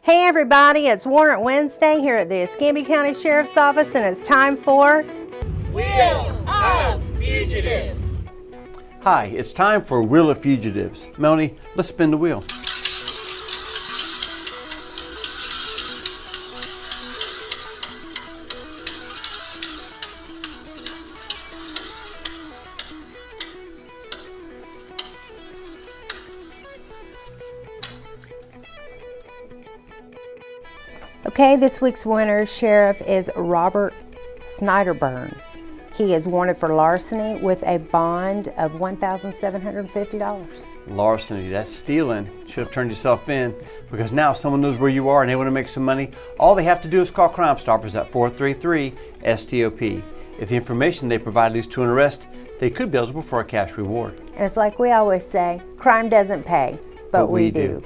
Hey everybody, it's Warrant Wednesday here at the Escambia County Sheriff's Office, and it's time for Wheel of Fugitives. Hi, it's time for Wheel of Fugitives. Melanie, let's spin the wheel. Okay, this week's winner sheriff is Robert Snyderburn. He is wanted for larceny with a bond of $1,750. Larceny, that's stealing. Should have turned yourself in, because now someone knows where you are and they want to make some money. All they have to do is call Crime Stoppers at 433-STOP. If the information they provide leads to an arrest, they could be eligible for a cash reward. And it's like we always say, crime doesn't pay, but we do.